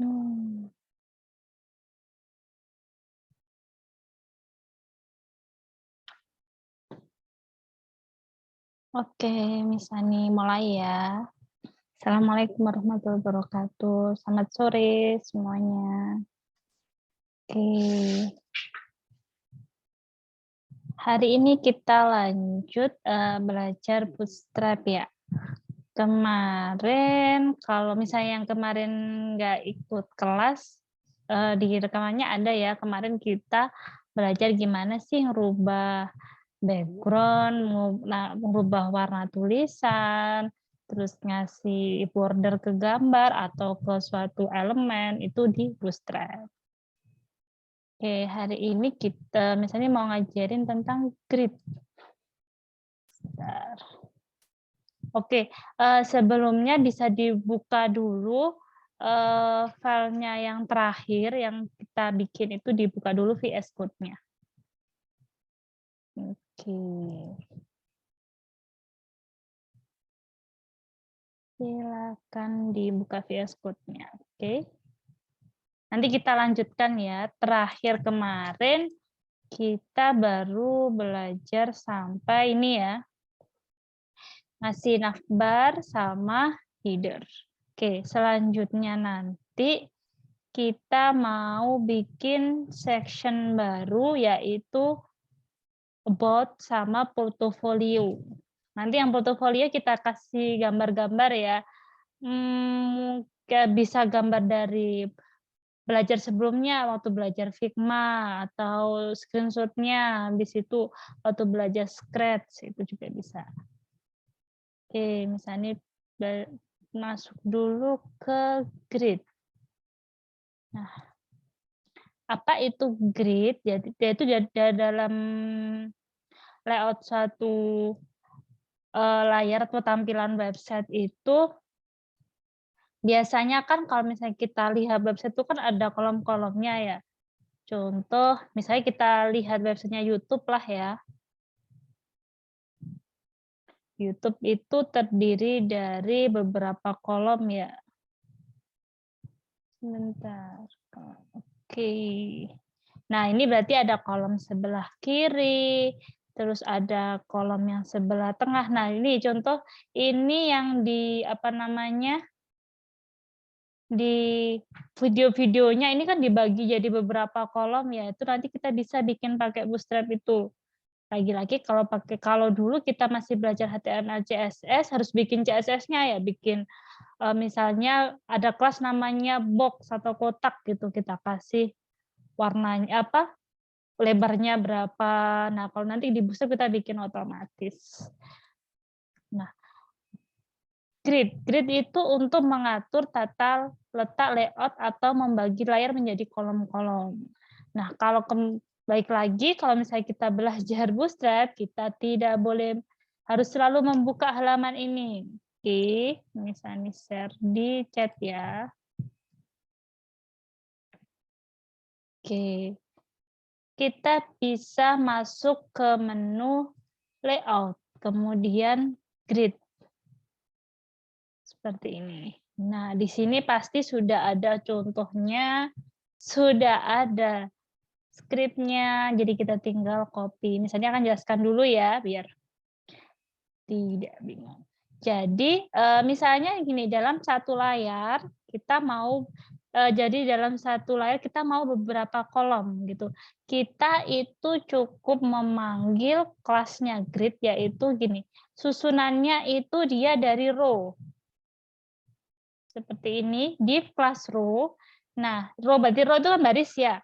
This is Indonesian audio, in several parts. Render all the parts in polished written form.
Hmm. Oke, Miss Ani, mulai ya. Assalamualaikum warahmatullahi wabarakatuh. Selamat sore semuanya. Oke, hari ini kita lanjut belajar bootstrap ya. Kemarin, kalau misalnya yang kemarin nggak ikut kelas, di rekamannya ada ya, kemarin kita belajar gimana sih ngerubah background, ngerubah warna tulisan, terus ngasih border ke gambar atau ke suatu elemen, itu di Bootstrap. Oke, hari ini kita misalnya mau ngajarin tentang grid. Bentar. Oke, sebelumnya bisa dibuka dulu, filenya yang terakhir yang kita bikin itu dibuka dulu VS Code-nya. Oke. Silakan dibuka VS Code-nya, oke. Nanti kita lanjutkan ya, terakhir kemarin kita baru belajar sampai ini ya, ngasih navbar sama header. Oke, selanjutnya nanti kita mau bikin section baru yaitu about sama portofolio. Nanti yang portofolio kita kasih gambar-gambar ya. Kayak bisa gambar dari belajar sebelumnya waktu belajar Figma atau screenshot-nya habis itu waktu belajar Scratch itu juga bisa. Oke, misalnya masuk dulu ke grid. Nah, apa itu grid? Jadi yaitu dalam layout satu layar atau tampilan website itu biasanya kan kalau misalnya kita lihat website itu kan ada kolom-kolomnya ya. Contoh, misalnya kita lihat websitenya YouTube lah ya. YouTube itu terdiri dari beberapa kolom ya. Sebentar. Oke. Nah, ini berarti ada kolom sebelah kiri, terus ada kolom yang sebelah tengah. Nah, ini contoh ini yang di apa namanya? Di video-videonya ini kan dibagi jadi beberapa kolom ya. Itu nanti kita bisa bikin pakai Bootstrap itu. Lagi-lagi kalau dulu kita masih belajar HTML CSS harus bikin CSS-nya ya, bikin misalnya ada kelas namanya box atau kotak gitu, kita kasih warnanya apa, lebarnya berapa. Nah, kalau nanti di Bootstrap kita bikin otomatis. Nah, grid itu untuk mengatur tata letak layout atau membagi layar menjadi kolom-kolom. Nah, baik lagi kalau misalnya kita belajar Bootstrap, kita tidak boleh harus selalu membuka halaman ini. Oke, misalnya share di chat ya. Oke, kita bisa masuk ke menu layout, kemudian grid. Seperti ini. Nah, di sini pasti sudah ada contohnya, sudah ada skripnya, jadi kita tinggal copy. Misalnya akan jelaskan dulu ya, biar tidak bingung. Jadi, misalnya gini, dalam satu layar kita mau jadi dalam satu layar kita mau beberapa kolom gitu. Kita itu cukup memanggil kelasnya grid, yaitu gini, susunannya itu dia dari row. Seperti ini, div class row. Nah, row berarti row itu kan baris ya.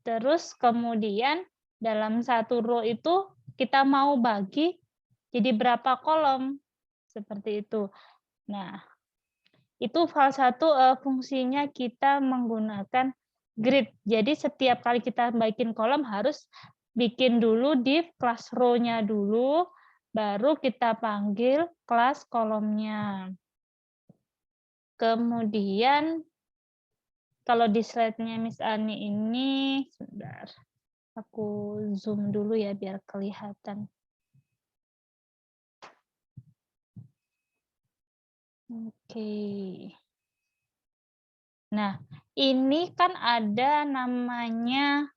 Terus kemudian dalam satu row itu kita mau bagi jadi berapa kolom, seperti itu. Nah, itu salah satu fungsinya kita menggunakan grid. Jadi setiap kali kita bikin kolom harus bikin dulu div class row-nya dulu, baru kita panggil kelas kolomnya. Kemudian kalau di slide-nya Miss Ani ini, sebentar, aku zoom dulu ya biar kelihatan. Oke. Nah, ini kan ada namanya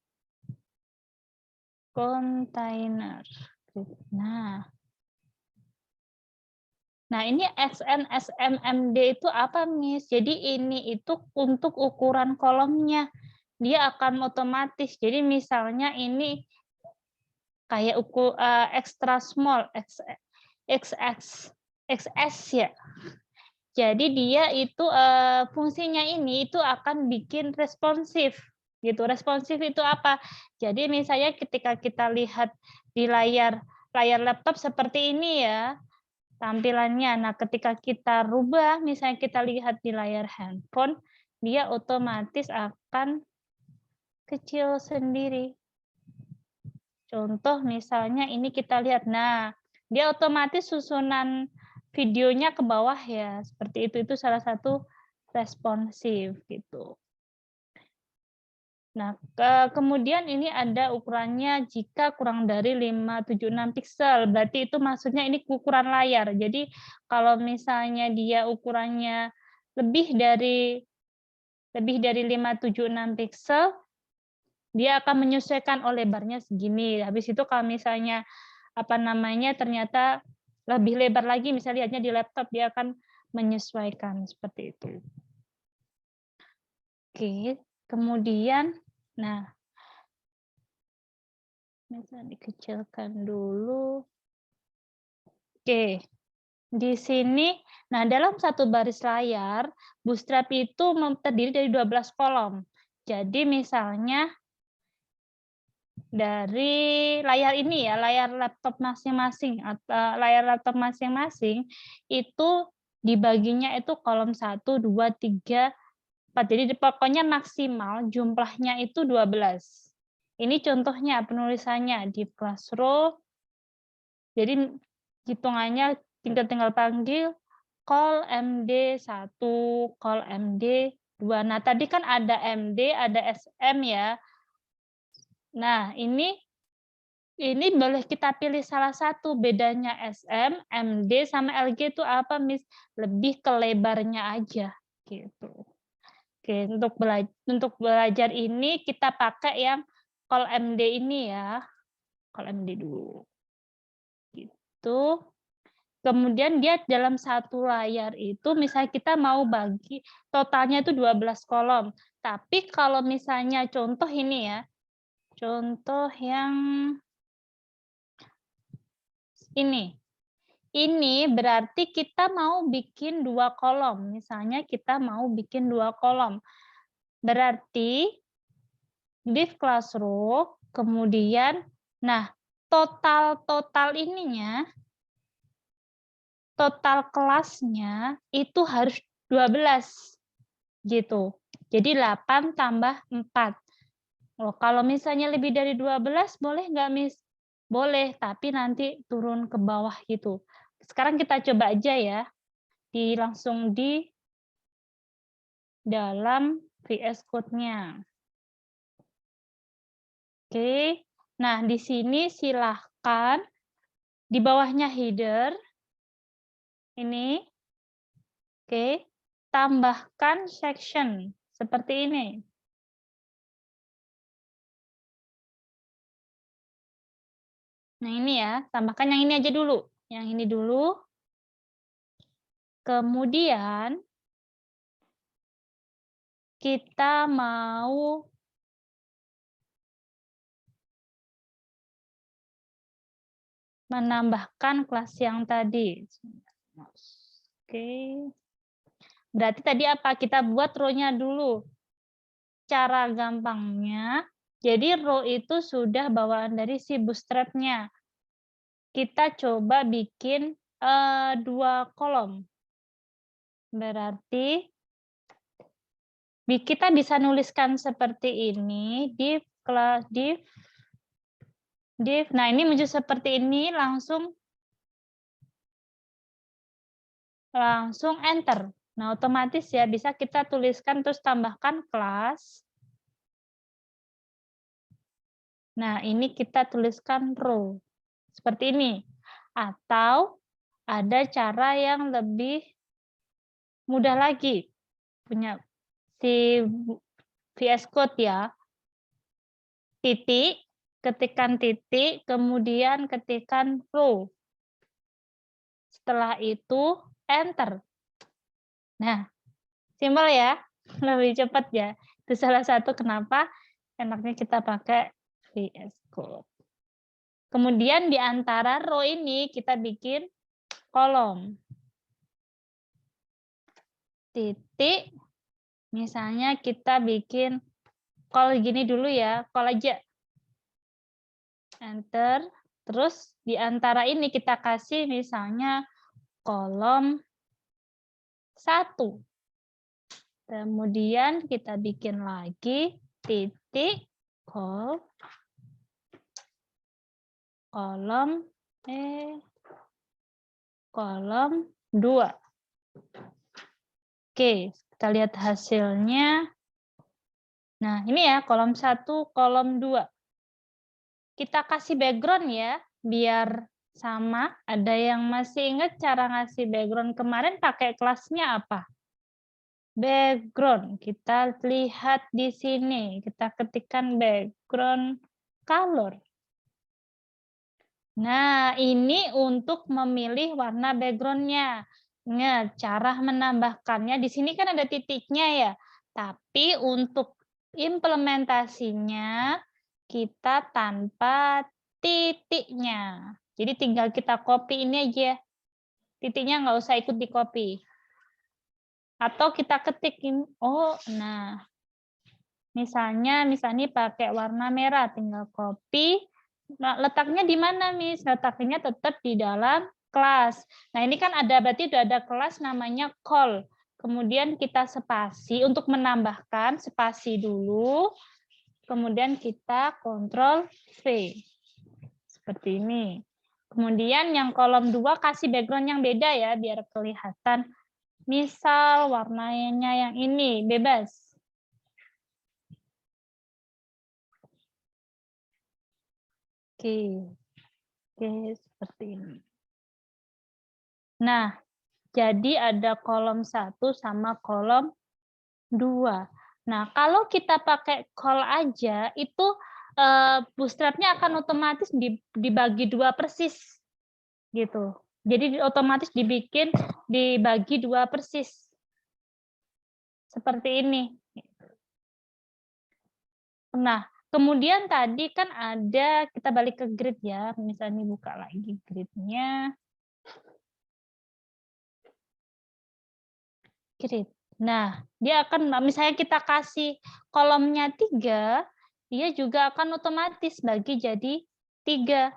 kontainer. Nah, ini SNSMMD itu apa, Miss? Jadi ini itu untuk ukuran kolomnya. Dia akan otomatis. Jadi misalnya ini kayak extra small, XX, XS ya. Jadi dia itu fungsinya ini itu akan bikin responsif gitu. Responsif itu apa? Jadi misalnya ketika kita lihat di layar laptop seperti ini ya tampilannya. Nah, ketika kita rubah misalnya kita lihat di layar handphone, dia otomatis akan kecil sendiri. Contoh misalnya ini kita lihat. Nah, dia otomatis susunan videonya ke bawah ya, seperti itu. Itu salah satu responsif gitu. Nah, kemudian ini ada ukurannya jika kurang dari 576 piksel, berarti itu maksudnya ini ukuran layar. Jadi kalau misalnya dia ukurannya lebih dari 576 piksel, dia akan menyesuaikan oh lebarnya segini. Habis itu kalau misalnya ternyata lebih lebar lagi, misalnya lihatnya di laptop, dia akan menyesuaikan seperti itu. Oke, kemudian, nah, bisa dikecilkan dulu. Oke, di sini, nah dalam satu baris layar, Bootstrap itu terdiri dari 12 kolom. Jadi misalnya dari layar ini ya, layar laptop masing-masing atau layar laptop masing-masing itu dibaginya itu kolom 1, 2, 3, 4. Jadi pokoknya maksimal jumlahnya itu 12. Ini contohnya penulisannya di Classroom. Jadi hitungannya tinggal panggil call MD1, call MD2. Nah, tadi kan ada MD, ada SM ya. Nah, ini boleh kita pilih salah satu. Bedanya SM, MD, sama LG itu apa, Miss? Lebih ke lebarnya aja, gitu. Oke, untuk belajar ini kita pakai yang call MD ini ya. Call MD dulu. Gitu. Kemudian dia dalam satu layar itu, misalnya kita mau bagi, totalnya itu 12 kolom. Tapi kalau misalnya contoh ini ya, contoh yang ini berarti kita mau bikin 2 kolom. Misalnya kita mau bikin 2 kolom. Berarti div classroom, kemudian, nah total ininya, total kelasnya itu harus 12 gitu. Jadi 8 tambah 4. Oh, kalau misalnya lebih dari 12 boleh nggak, Miss? Boleh, tapi nanti turun ke bawah gitu. Sekarang kita coba aja ya, langsung di dalam VS Code-nya. Oke, nah di sini silahkan di bawahnya header, ini, oke, tambahkan section, seperti ini. Nah ini ya, tambahkan yang ini aja dulu. Yang ini dulu. Kemudian, kita mau menambahkan kelas yang tadi. Oke. Berarti tadi apa? Kita buat row-nya dulu. Cara gampangnya, jadi row itu sudah bawaan dari si Bootstrap-nya. Kita coba bikin 2 kolom. Berarti kita bisa nuliskan seperti ini, div, nah ini menjadi seperti ini, langsung enter. Nah, otomatis ya bisa kita tuliskan terus tambahkan kelas. Nah, ini kita tuliskan row. Seperti ini. Atau ada cara yang lebih mudah lagi. si VS Code ya. Titik, ketikkan titik, kemudian ketikkan row. Setelah itu enter. Nah, simpel ya, lebih cepat ya. Itu salah satu kenapa enaknya kita pakai VS Code. Kemudian di antara row ini kita bikin kolom. Titik, misalnya kita bikin call gini dulu ya, call aja. Enter, terus di antara ini kita kasih misalnya kolom 1. Kemudian kita bikin lagi titik, call, kolom 2. Oke, kita lihat hasilnya. Nah, ini ya kolom 1, kolom 2. Kita kasih background ya, biar sama. Ada yang masih ingat cara ngasih background kemarin pakai kelasnya apa? Background. Kita lihat di sini. Kita ketikkan background color. Nah, ini untuk memilih warna background-nya. Ingat, cara menambahkannya, di sini kan ada titiknya ya. Tapi untuk implementasinya, kita tanpa titiknya. Jadi tinggal kita copy ini aja. Titiknya nggak usah ikut di copy. Atau kita ketikin, oh, nah. Misalnya pakai warna merah, tinggal copy. Nah, letaknya di mana, Miss? Letaknya tetap di dalam kelas. Nah, ini kan berarti udah ada kelas namanya call. Kemudian kita spasi untuk menambahkan, spasi dulu. Kemudian kita Ctrl V. Seperti ini. Kemudian yang kolom 2 kasih background yang beda ya, biar kelihatan. Misal warnanya yang ini, bebas. Oke, seperti ini. Nah, jadi ada kolom 1 sama kolom 2. Nah, kalau kita pakai call aja, itu bootstrap-nya akan otomatis dibagi 2 persis. Gitu. Jadi otomatis dibagi 2 persis. Seperti ini. Nah, kemudian tadi kan ada, kita balik ke grid ya, misalnya buka lagi grid-nya. Grid. Nah, dia akan, misalnya kita kasih kolomnya 3, dia juga akan otomatis bagi jadi 3.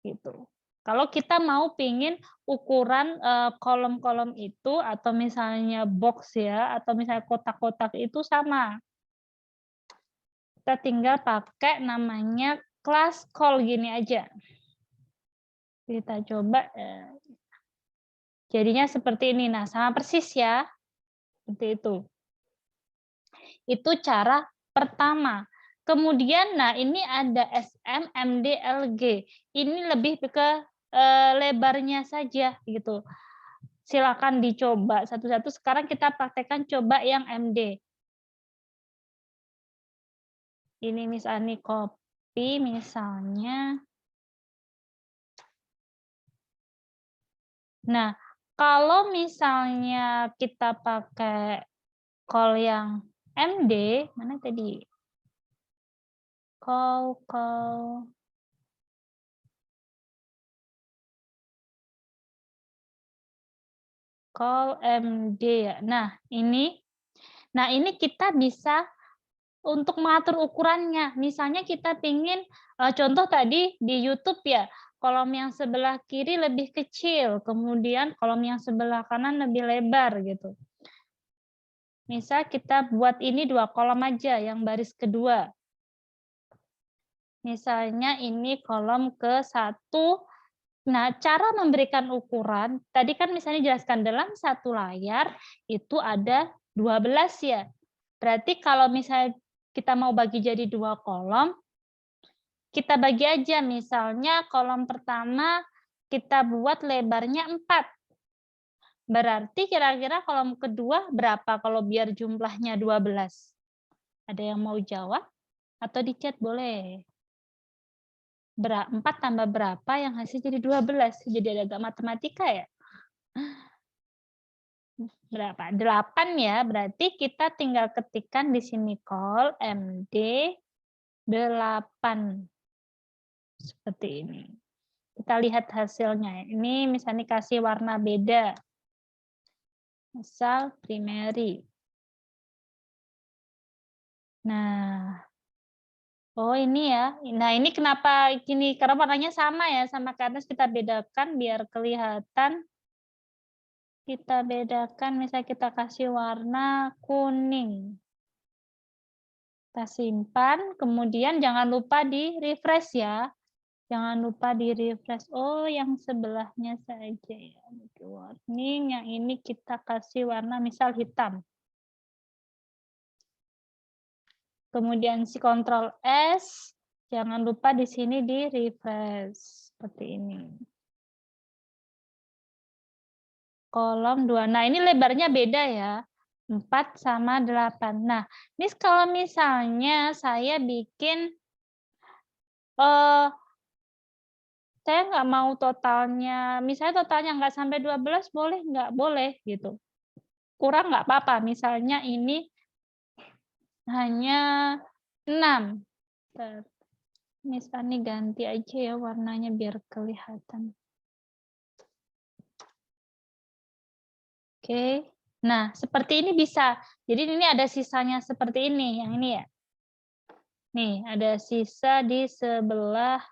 Gitu. Kalau kita mau pingin ukuran kolom-kolom itu, atau misalnya box ya, atau misalnya kotak-kotak itu sama. Kita tinggal pakai namanya class call gini aja. Kita coba. Jadinya seperti ini. Nah, sama persis ya. Seperti itu. Itu cara pertama. Kemudian, nah ini ada SM, MD, LG. Ini lebih ke lebarnya saja gitu. Silakan dicoba satu-satu. Sekarang kita praktekkan coba yang MD. Ini misalnya copy misalnya. Nah, kalau misalnya kita pakai call yang MD, mana tadi? Call MD ya. Nah, ini kita bisa untuk mengatur ukurannya. Misalnya kita ingin, contoh tadi di YouTube ya, kolom yang sebelah kiri lebih kecil, kemudian kolom yang sebelah kanan lebih lebar gitu. Misal kita buat ini 2 kolom aja, yang baris kedua. Misalnya ini kolom ke-1. Nah, cara memberikan ukuran, tadi kan misalnya jelaskan dalam satu layar, itu ada 12 ya. Berarti kalau misalnya kita mau bagi jadi 2 kolom, kita bagi aja. Misalnya kolom pertama kita buat lebarnya 4. Berarti kira-kira kolom kedua berapa kalau biar jumlahnya 12? Ada yang mau jawab? Atau di chat boleh. 4 tambah berapa yang hasil jadi 12? Jadi agak matematika ya? Berapa? 8 ya, berarti kita tinggal ketikkan di sini call MD 8. Seperti ini. Kita lihat hasilnya. Ini misalnya kasih warna beda. Misal primary. Nah, oh ini ya. Nah ini kenapa gini? Karena warnanya sama ya, sama karena kita bedakan biar kelihatan. Kita bedakan, misalnya kita kasih warna kuning. Kita simpan, kemudian jangan lupa di refresh ya. Jangan lupa di refresh. Oh, yang sebelahnya saja ya. Warning, yang ini kita kasih warna misal hitam. Kemudian si Ctrl S, jangan lupa di sini di refresh. Seperti ini. Kolom 2. Nah, ini lebarnya beda ya. 4 sama 8. Nah, ini kalau misalnya saya bikin, saya nggak mau totalnya, misalnya totalnya nggak sampai 12, boleh nggak? Boleh, gitu. Kurang nggak apa-apa, misalnya ini hanya 6. Misalnya ganti aja ya warnanya biar kelihatan. Oke. Nah, seperti ini bisa. Jadi ini ada sisanya seperti ini, yang ini ya. Nih, ada sisa di sebelah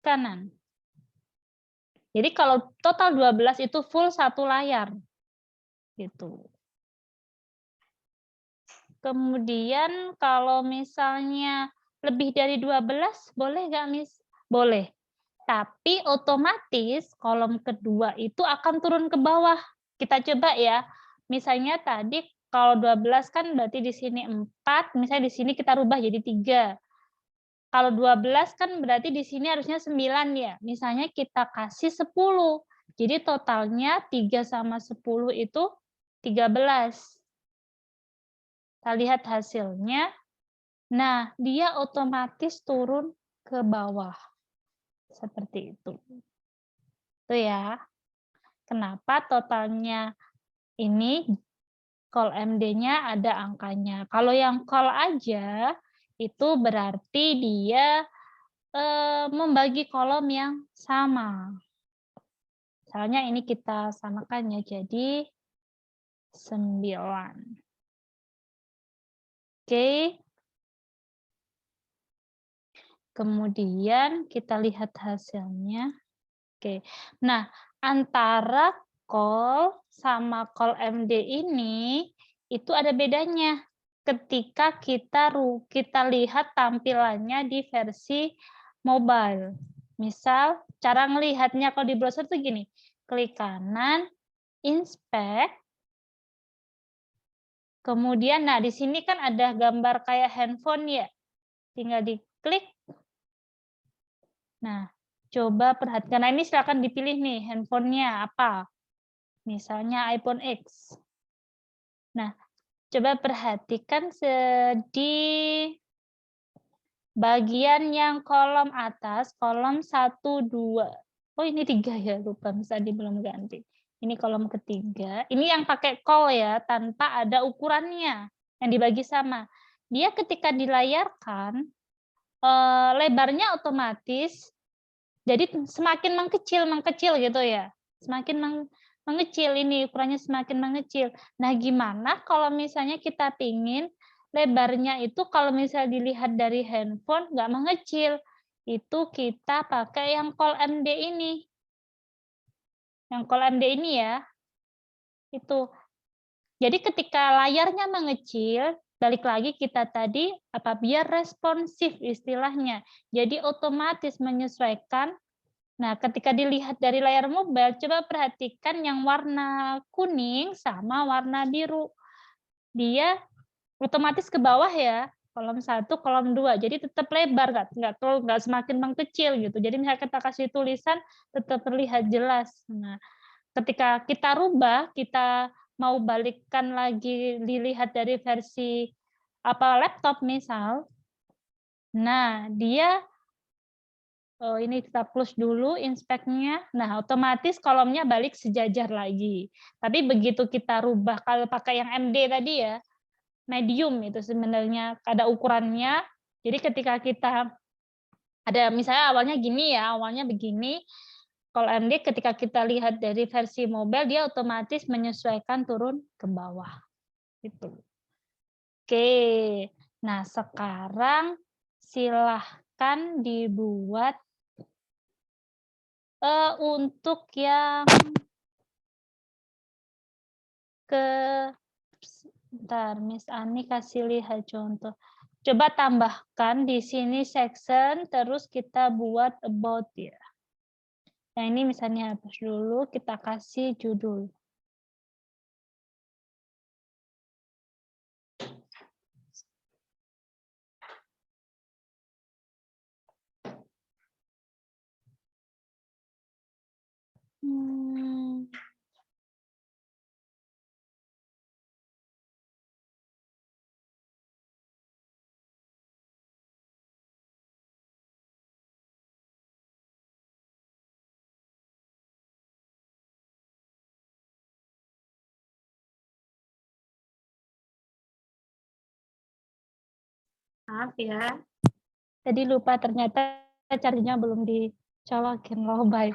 kanan. Jadi kalau total 12 itu full satu layar. Gitu. Kemudian kalau misalnya lebih dari 12, boleh nggak, Miss? Boleh. Tapi otomatis kolom kedua itu akan turun ke bawah. Kita coba ya. Misalnya tadi kalau 12 kan berarti di sini 4, misalnya di sini kita rubah jadi 3. Kalau 12 kan berarti di sini harusnya 9 ya. Misalnya kita kasih 10. Jadi totalnya 3 sama 10 itu 13. Kita lihat hasilnya. Nah, dia otomatis turun ke bawah. Seperti itu. Itu ya. Kenapa totalnya ini call MD-nya ada angkanya. Kalau yang call aja, itu berarti dia membagi kolom yang sama. Misalnya ini kita samakan ya, jadi 9. Oke. Kemudian kita lihat hasilnya. Oke. Nah, antara call sama call MD ini itu ada bedanya ketika kita lihat tampilannya di versi mobile. Misal cara ngelihatnya kalau di browser tuh gini, klik kanan, inspect, kemudian nah di sini kan ada gambar kayak handphone ya, tinggal diklik. Nah, coba perhatikan. Nah, ini silakan dipilih nih handphonenya apa. Misalnya iPhone X. Nah, coba perhatikan di bagian yang kolom atas, kolom 1, 2. Oh, ini 3 ya, lupa tadi belum ganti. Ini kolom ketiga. Ini yang pakai call ya, tanpa ada ukurannya, yang dibagi sama. Dia ketika dilayarkan, lebarnya otomatis jadi semakin mengkecil gitu ya. Semakin mengecil ini, ukurannya semakin mengecil. Nah, gimana kalau misalnya kita pingin lebarnya itu kalau misalnya dilihat dari handphone nggak mengecil, itu kita pakai yang call MD ini. Yang call MD ini ya, itu. Jadi ketika layarnya mengecil, balik lagi kita tadi, biar responsif istilahnya. Jadi otomatis menyesuaikan. Nah, ketika dilihat dari layar mobile, coba perhatikan yang warna kuning sama warna biru. Dia otomatis ke bawah ya, kolom 1, kolom 2. Jadi tetap lebar, nggak semakin mengkecil gitu. Jadi misalnya kita kasih tulisan, tetap terlihat jelas. Nah, ketika kita rubah, kita mau balikkan lagi dilihat dari versi laptop misal, nah dia ini kita close dulu inspect-nya. Nah, otomatis kolomnya balik sejajar lagi. Tapi begitu kita rubah, kalau pakai yang MD tadi ya, medium itu sebenarnya ada ukurannya. Jadi ketika kita ada misalnya awalnya gini ya, awalnya begini. Kalau MD ketika kita lihat dari versi mobile, dia otomatis menyesuaikan turun ke bawah. Gitu. Oke. Nah, sekarang silahkan dibuat untuk yang bentar, Miss Ani kasih lihat contoh. Coba tambahkan di sini section, terus kita buat about ya. Nah ini misalnya hapus dulu, kita kasih judul. Maaf ya, tadi lupa ternyata charge-nya belum dicolokin loh, baik.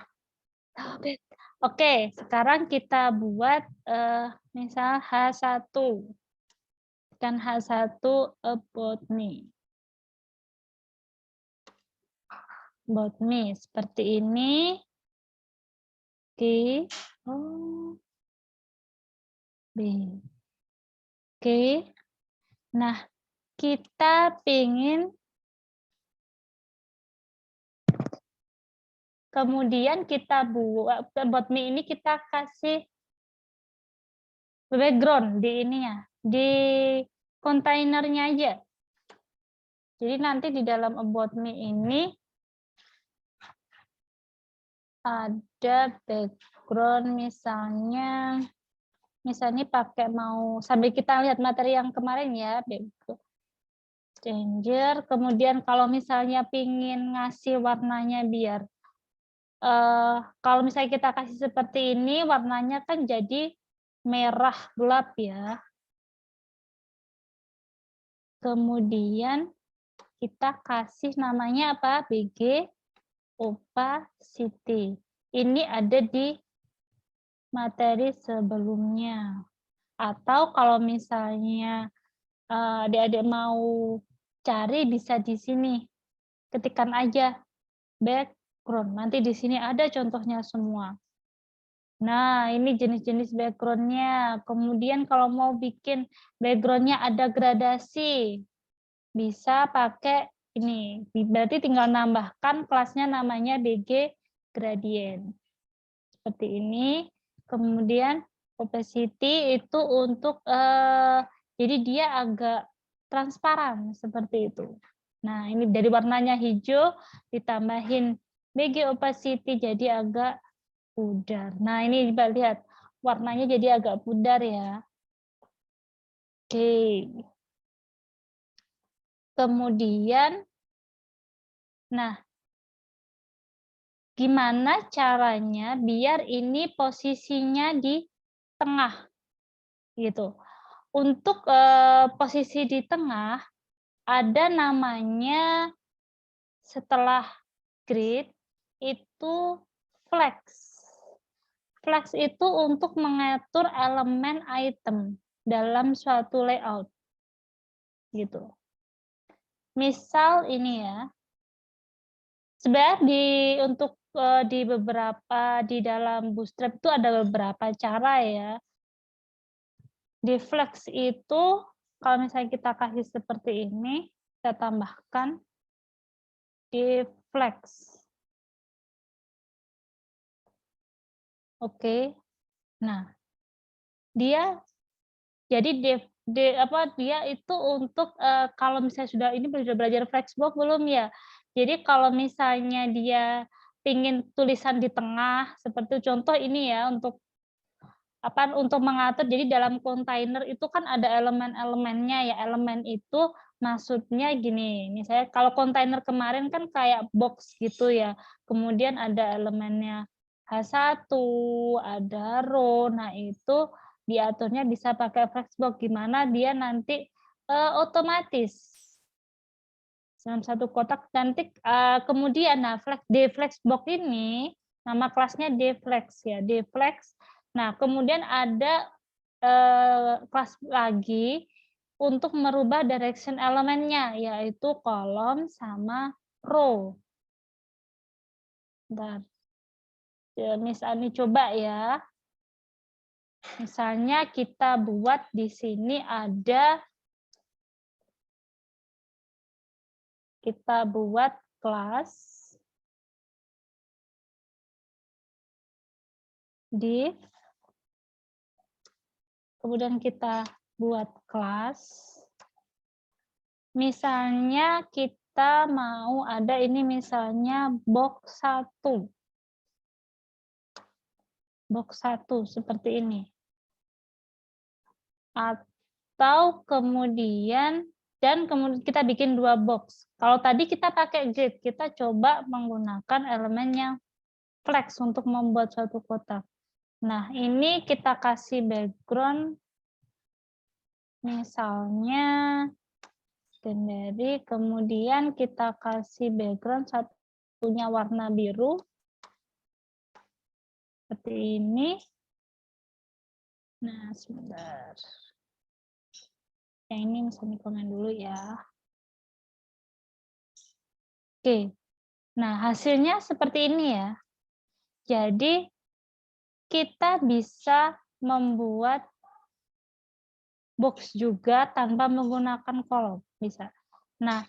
Oke, sekarang kita buat misal H1. Kan H1 about me. About me seperti ini. Oke. Oh. B. Oke. Nah, kita ingin kemudian kita buat about me ini kita kasih background di ininya, di kontainernya aja. Jadi nanti di dalam about me ini ada background misalnya pakai mau sambil kita lihat materi yang kemarin ya, changer. Kemudian kalau misalnya pingin ngasih warnanya biar kalau misalnya kita kasih seperti ini warnanya kan jadi merah gelap ya. Kemudian kita kasih namanya apa? BG opacity. Ini ada di materi sebelumnya. Atau kalau misalnya adik-adik mau cari bisa di sini. Ketikkan aja background. Nanti di sini ada contohnya semua. Nah, ini jenis-jenis background-nya. Kemudian kalau mau bikin background-nya ada gradasi, bisa pakai ini. Berarti tinggal nambahkan kelasnya namanya BG gradient. Seperti ini. Kemudian opacity itu untuk jadi dia agak transparan seperti itu. Nah, ini dari warnanya hijau ditambahin BG opacity jadi agak pudar. Nah, ini coba lihat warnanya jadi agak pudar ya. Oke. Kemudian nah, gimana caranya biar ini posisinya di tengah gitu. Untuk posisi di tengah ada namanya setelah grid itu flex. Flex itu untuk mengatur elemen item dalam suatu layout. Gitu. Misal ini ya. Sebenarnya untuk di beberapa di dalam Bootstrap itu ada beberapa cara ya. Di flex itu kalau misalnya kita kasih seperti ini, kita tambahkan di flex. Oke. Nah, dia jadi dia itu untuk kalau misalnya sudah belajar Flexbox belum ya? Jadi kalau misalnya dia pingin tulisan di tengah seperti contoh ini ya untuk untuk mengatur. Jadi dalam kontainer itu kan ada elemen-elemennya ya. Elemen itu maksudnya gini, misalnya kalau kontainer kemarin kan kayak box gitu ya. Kemudian ada elemennya H1, ada row. Nah, itu diaturnya bisa pakai flexbox gimana dia nanti otomatis dalam satu kotak nanti kemudian dflexbox ini nama kelasnya dflex ya, dflex. Nah, kemudian ada kelas lagi untuk merubah direction elemennya, yaitu kolom sama row. Bentar. Ya, misalnya coba ya. Misalnya kita buat di sini ada, kita buat kelas div, kemudian kita buat kelas, misalnya kita mau ada ini misalnya box 1. Box 1 seperti ini. Atau kemudian kita bikin 2 box. Kalau tadi kita pakai grid, kita coba menggunakan elemennya flex untuk membuat suatu kotak. Nah, ini kita kasih background, misalnya secondary, kemudian kita kasih background satunya warna biru, seperti ini. Nah, sebentar. Yang ini misalnya komen dulu ya. Oke. Nah, hasilnya seperti ini ya. Jadi, kita bisa membuat box juga tanpa menggunakan kolom, bisa. Nah,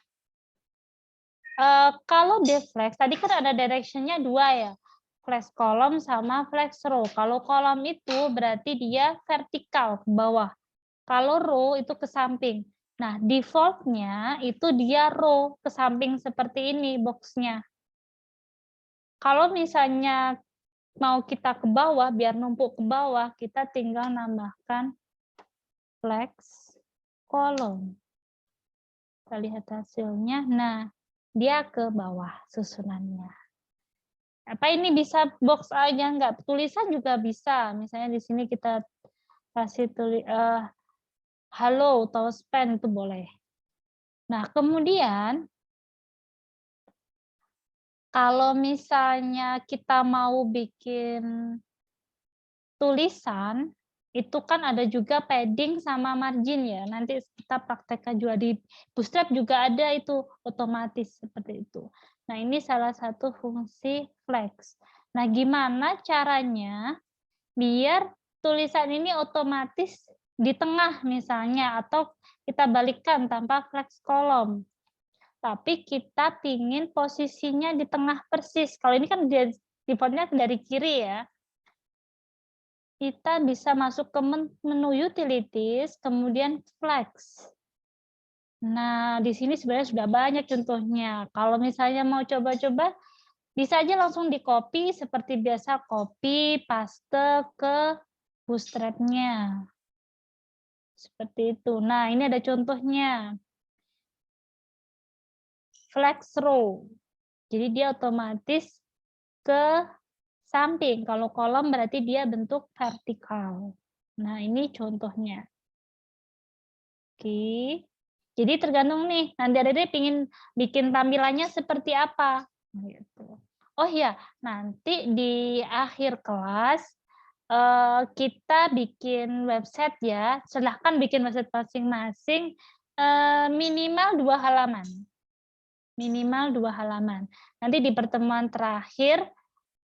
kalau deflex, tadi kan ada direction-nya 2 ya, flex kolom sama flex row. Kalau kolom itu berarti dia vertikal ke bawah, kalau row itu ke samping. Nah, default-nya itu dia row ke samping seperti ini box-nya. Kalau misalnya mau kita ke bawah, biar numpuk ke bawah, kita tinggal nambahkan flex kolom. Kita lihat hasilnya. Nah, dia ke bawah susunannya. Apa ini bisa box aja, enggak? Tulisan juga bisa. Misalnya di sini kita kasih halo atau span itu boleh. Nah, kemudian kalau misalnya kita mau bikin tulisan, itu kan ada juga padding sama margin ya. Nanti kita praktekkan juga di Bootstrap juga ada itu otomatis seperti itu. Nah, ini salah satu fungsi flex. Nah, gimana caranya biar tulisan ini otomatis di tengah misalnya, atau kita balikkan tanpa flex kolom. Tapi kita pingin posisinya di tengah persis. Kalau ini kan defaultnya dari kiri ya. Kita bisa masuk ke menu utilities, kemudian flex. Nah, di sini sebenarnya sudah banyak contohnya. Kalau misalnya mau coba-coba, bisa aja langsung di-copy seperti biasa, copy, paste ke Bootstrap-nya. Seperti itu. Nah, ini ada contohnya. Flex row. Jadi dia otomatis ke samping. Kalau kolom berarti dia bentuk vertikal. Nah, ini contohnya. Oke. Jadi tergantung nih, nanti Dede pingin bikin tampilannya seperti apa. Gitu. Oh ya, nanti di akhir kelas kita bikin website ya. Silahkan bikin website masing-masing minimal 2 halaman. Minimal 2 halaman. Nanti di pertemuan terakhir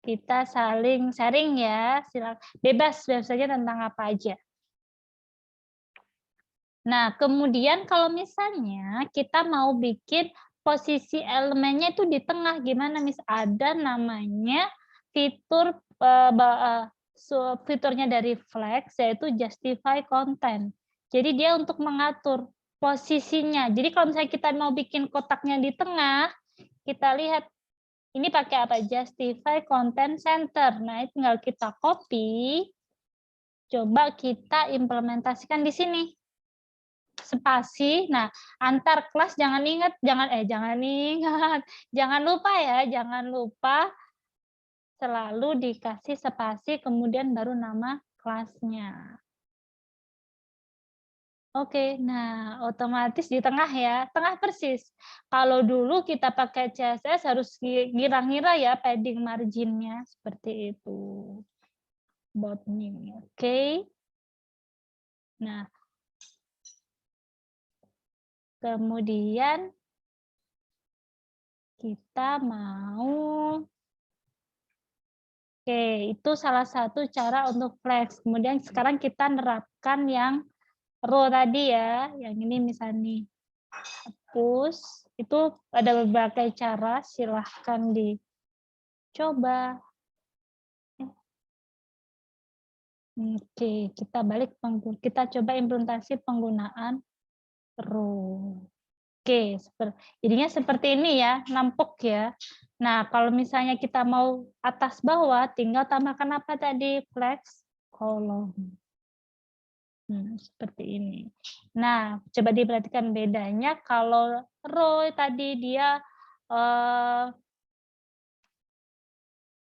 kita saling sharing ya. Silakan bebas website-nya tentang apa aja. Nah, kemudian kalau misalnya kita mau bikin posisi elemennya itu di tengah, gimana? Ada namanya fitur fiturnya dari Flex, yaitu justify content. Jadi dia untuk mengatur posisinya. Jadi kalau misalnya kita mau bikin kotaknya di tengah, kita lihat ini pakai apa? Justify content center. Nah, tinggal kita copy, Coba kita implementasikan di sini. Spasi. Nah, antar kelas jangan jangan lupa ya, jangan lupa selalu dikasih spasi kemudian baru nama kelasnya. Oke, nah otomatis di tengah ya, tengah persis. Kalau dulu kita pakai CSS harus ngira-ngira ya padding marginnya seperti itu. Botning, oke. Nah, kemudian kita mau, oke, itu salah satu cara untuk flex. Kemudian sekarang kita nerapkan yang row tadi ya, yang ini misalnya nih, hapus. Itu ada berbagai cara, silahkan dicoba. Oke, kita kita coba implementasi penggunaan row. Oke, jadinya seperti ini ya, nampuk ya. Nah, kalau misalnya kita mau atas bawah, tinggal tambahkan apa tadi? Flex kolom. Seperti ini. Nah, coba diperhatikan bedanya kalau row tadi dia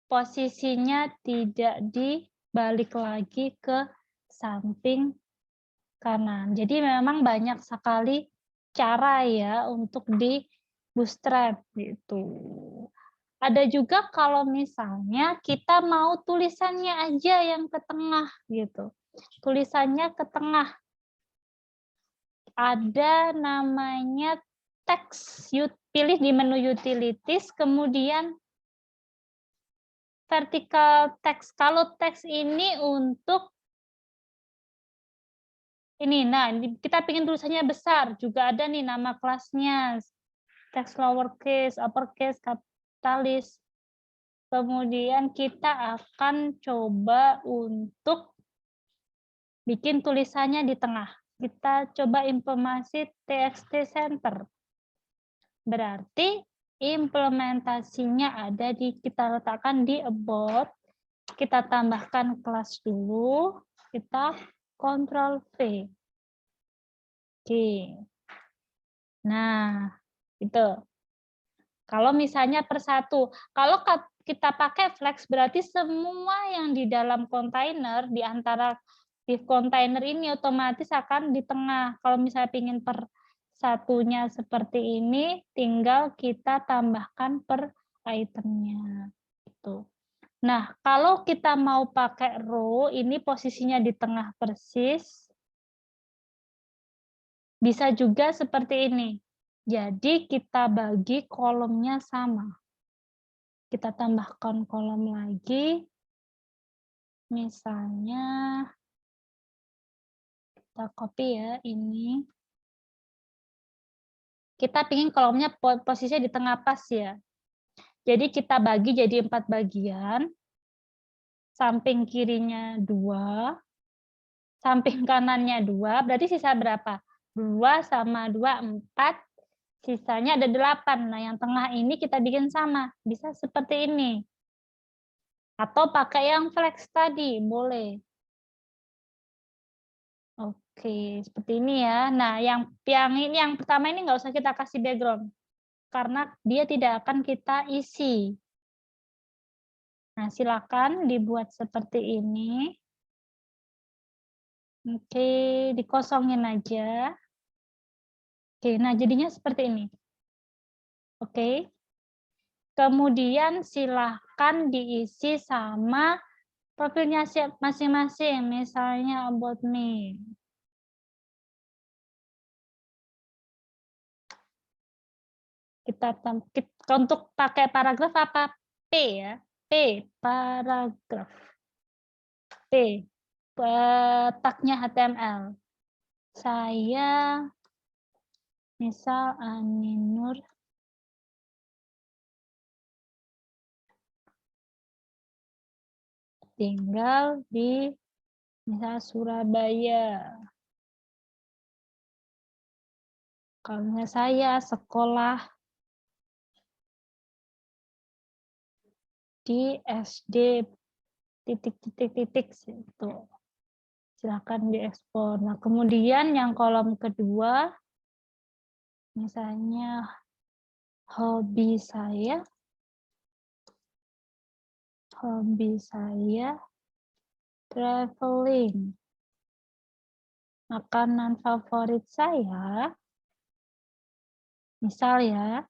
posisinya tidak dibalik lagi ke samping kanan. Jadi memang banyak sekali cara ya untuk di bootstrap gitu. Ada juga kalau misalnya kita mau tulisannya aja yang ke tengah gitu. Tulisannya ke tengah. Ada namanya teks. Pilih di menu utilities, kemudian vertical text. Kalau teks ini untuk ini, nah kita ingin tulisannya besar, juga ada nih nama kelasnya. Teks lowercase, uppercase, kapitalis. Kemudian kita akan coba untuk bikin tulisannya di tengah. Kita coba implementasi TXT center. Berarti implementasinya ada kita letakkan di about. Kita tambahkan kelas dulu. Kita Ctrl V. Oke. Nah, itu. Kalau misalnya persatu, kalau kita pakai flex berarti semua yang di dalam kontainer, di antara div kontainer ini otomatis akan di tengah. Kalau misalnya ingin per satunya seperti ini, tinggal kita tambahkan per itemnya. Gitu. Nah, kalau kita mau pakai row, ini posisinya di tengah persis. Bisa juga seperti ini. Jadi kita bagi kolomnya sama. Kita tambahkan kolom lagi. Misalnya kita copy ya ini. Kita ingin kolomnya posisinya di tengah pas ya. Jadi kita bagi jadi 4 bagian. Samping kirinya 2, samping kanannya 2, berarti sisa berapa? 2 sama 2, 4, sisanya ada 8. Nah, yang tengah ini kita bikin sama. Bisa seperti ini. Atau pakai yang flex tadi, boleh. Oke, seperti ini ya. Nah, yang pertama ini nggak usah kita kasih background. Karena dia tidak akan kita isi. Nah, silakan dibuat seperti ini. Oke, dikosongin aja. Oke, nah jadinya seperti ini. Oke. Kemudian silahkan diisi sama profilnya masing-masing, misalnya about me. Untuk pakai paragraf apa? P ya. P, paragraf. P, tagnya HTML. Saya misal Aninur tinggal di misal Surabaya. Kalau saya sekolah di SD titik-titik-titik situ. Silakan diekspor. Nah, kemudian yang kolom kedua, misalnya hobi saya traveling. Makanan favorit saya, misal ya,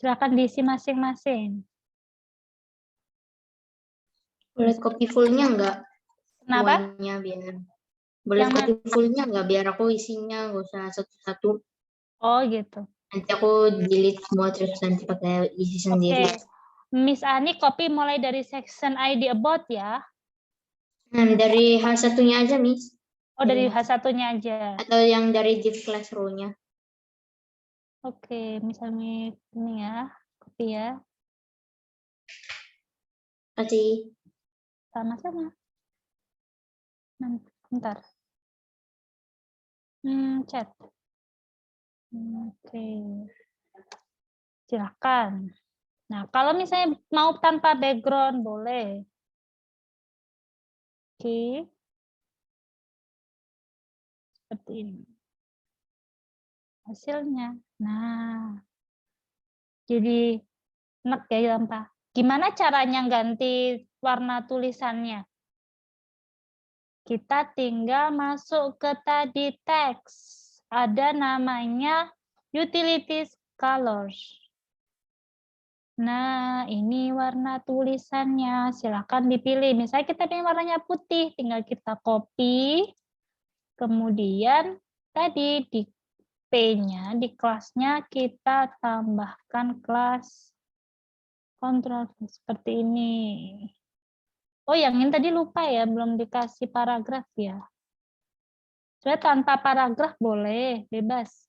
silakan diisi masing-masing. Boleh copy fullnya enggak? Kenapa? Semuanya biar. Boleh Yang copy mana? fullnya enggak? Biar aku isinya nggak usah satu-satu. Oh gitu. Nanti aku delete semua terus nanti pakai isi sendiri. Oke. Miss Ani copy mulai dari section ID about ya. Dari H1-nya aja, Miss. Oh, dari H1-nya aja. Atau yang dari div class row-nya. Oke, misalnya ini ya, copy ya. Kasih. Sama-sama. Bentar. Chat. Oke. Silakan. Nah, kalau misalnya mau tanpa background, boleh. Oke. Seperti ini. Hasilnya. Nah, jadi enak ya, Lampa. Gimana caranya ganti warna tulisannya? Kita tinggal masuk ke tadi teks. Ada namanya utilities colors. Nah, ini warna tulisannya. Silakan dipilih. Misalnya kita pilih warnanya putih, tinggal kita copy. Kemudian tadi di P-nya, di kelasnya kita tambahkan kelas kontrol seperti ini. Oh, yang ini tadi lupa ya, belum dikasih paragraf ya. Sebenarnya tanpa paragraf boleh, bebas.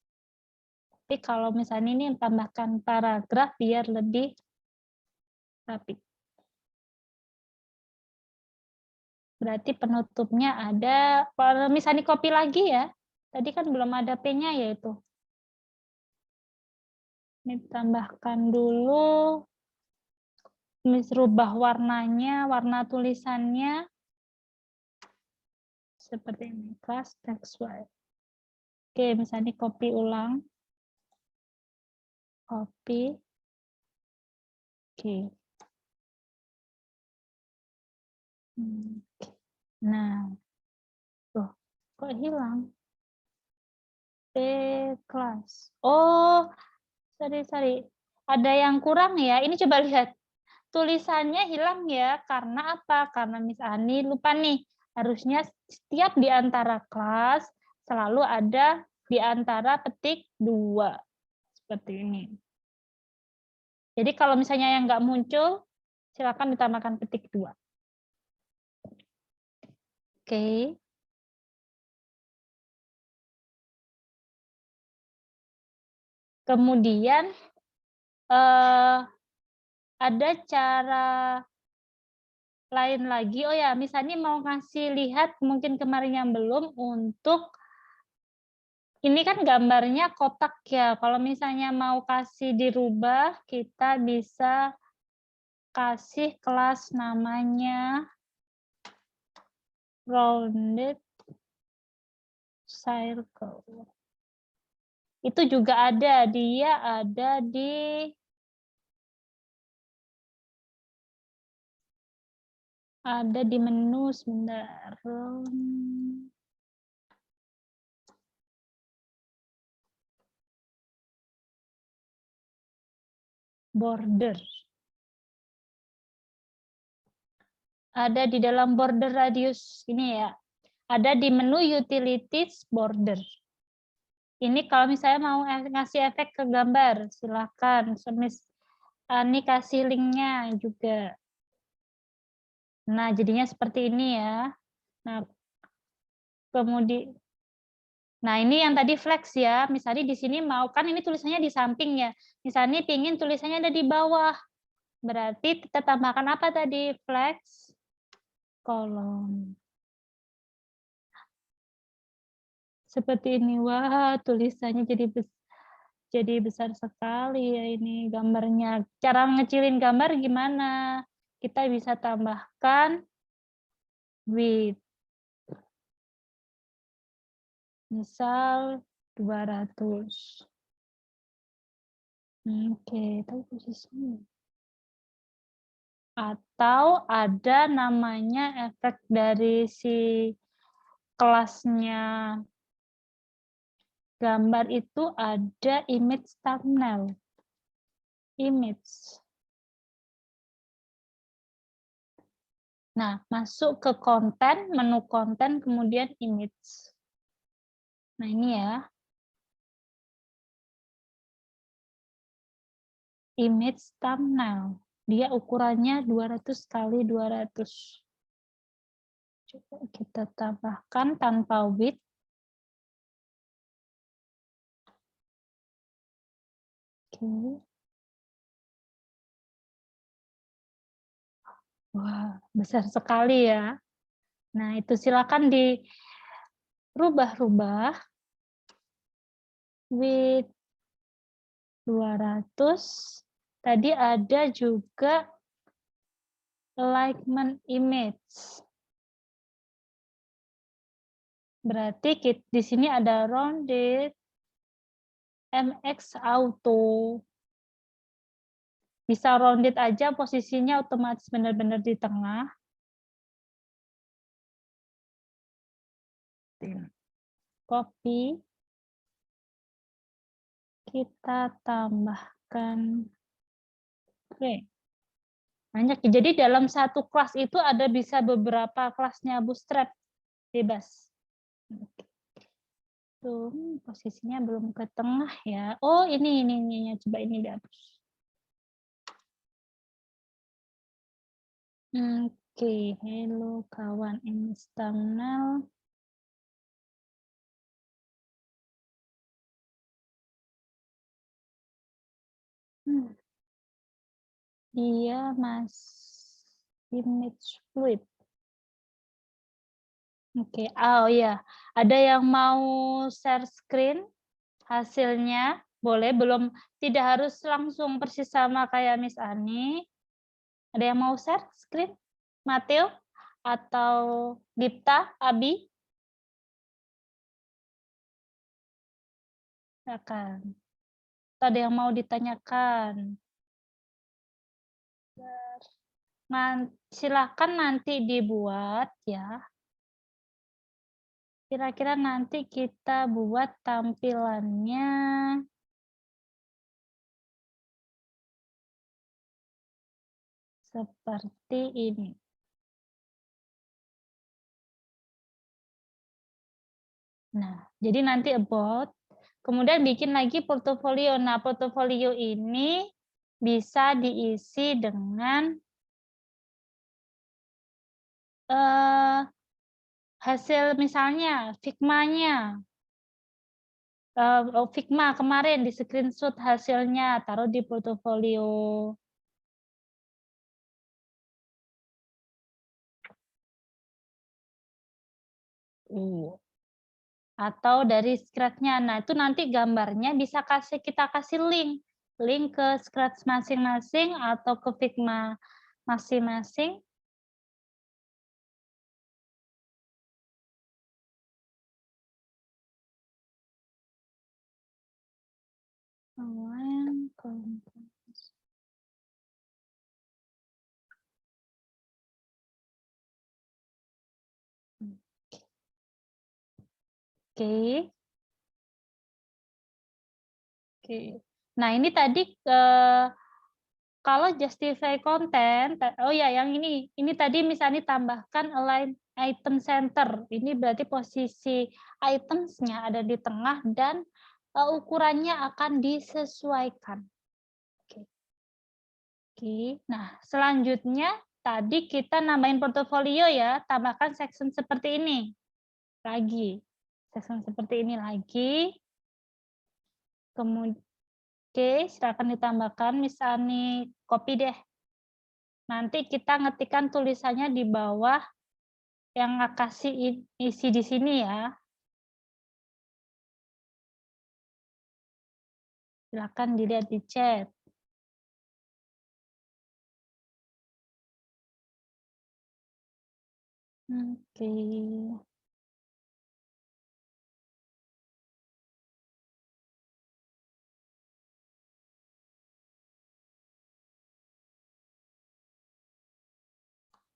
Tapi kalau misalnya ini tambahkan paragraf biar lebih rapi. Berarti penutupnya ada, kalau misalnya copy lagi ya, tadi kan belum ada P-nya yaitu. Ini tambahkan dulu, rubah warnanya, warna tulisannya, seperti ini, class text white. Oke, misalnya copy ulang. Copy. Oke. Nah, tuh, kok hilang? P class. Oh, sorry. Ada yang kurang ya. Ini coba lihat. Tulisannya hilang ya. Karena apa? Karena Miss Ani lupa nih. Harusnya setiap di antara kelas selalu ada di antara petik 2. Seperti ini. Jadi kalau misalnya yang nggak muncul, silakan ditambahkan petik 2. Oke. Kemudian ada cara lain lagi. Oh ya, misalnya mau ngasih lihat mungkin kemarin yang belum untuk ini kan gambarnya kotak ya. Kalau misalnya mau kasih dirubah, kita bisa kasih kelas namanya rounded circle. Itu juga ada, dia ada di menu sebentar. Border. Ada di dalam border radius ini ya. Ada di menu utilities border. Ini kalau misalnya mau ngasih efek ke gambar, silakan. Ini kasih linknya juga. Nah, jadinya seperti ini ya. Nah, kemudian, nah ini yang tadi flex ya. Misalnya di sini mau kan ini tulisannya di samping ya. Misalnya pingin tulisannya ada di bawah. Berarti kita tambahkan apa tadi? Flex kolom. Seperti ini. Wah, tulisannya jadi besar sekali ya ini gambarnya. Cara ngecilin gambar gimana? Kita bisa tambahkan width. Misal 200. Oke, tahu posisinya. Atau ada namanya efek dari si kelasnya gambar itu ada image thumbnail. Image. Nah, masuk ke konten, menu konten, kemudian image. Nah, ini ya. Image thumbnail. Dia ukurannya 200 kali 200. Coba kita tambahkan tanpa width. Oke. Wah, besar sekali ya. Nah, itu silakan dirubah-rubah. Width 200. Tadi ada juga alignment image. Berarti di sini ada rounded, MX auto. Bisa rounded aja, posisinya otomatis benar-benar di tengah. Copy. Kita tambahkan. Oke. Banyak. Jadi dalam satu kelas itu ada bisa beberapa kelasnya Bootstrap. Bebas. Tuh, posisinya belum ke tengah ya. Oh, ini. Coba ini dihapus. Oke, hello kawan, ini thumbnail. Dia image fluid. Oke, oh iya, ada yang mau share screen hasilnya? Boleh, tidak harus langsung persis sama kayak Miss Ani. Ada yang mau share screen? Mateo atau Dipta, Abi? Silakan. Ada yang mau ditanyakan? Silakan nanti dibuat ya. Kira-kira nanti kita buat tampilannya seperti ini. Nah, jadi nanti about, kemudian bikin lagi portofolio. Nah, portofolio ini bisa diisi dengan hasil misalnya Figma-nya. Figma kemarin di screenshot hasilnya, taruh di portofolio. Atau dari Scratch-nya. Nah, itu nanti gambarnya bisa kita kasih link ke Scratch masing-masing atau ke Figma masing-masing. Oke. Nah, ini tadi kalau justify content, oh ya, yang ini tadi misalnya tambahkan align item center. Ini berarti posisi items-nya ada di tengah dan ukurannya akan disesuaikan. Oke. Nah, selanjutnya tadi kita nambahin portofolio ya, tambahkan section seperti ini. Lagi. Section seperti ini lagi. Kemudian, oke, silakan ditambahkan, misalnya copy deh. Nanti kita ngetikkan tulisannya di bawah yang kasih isi di sini ya. Silakan dilihat di chat. Oke.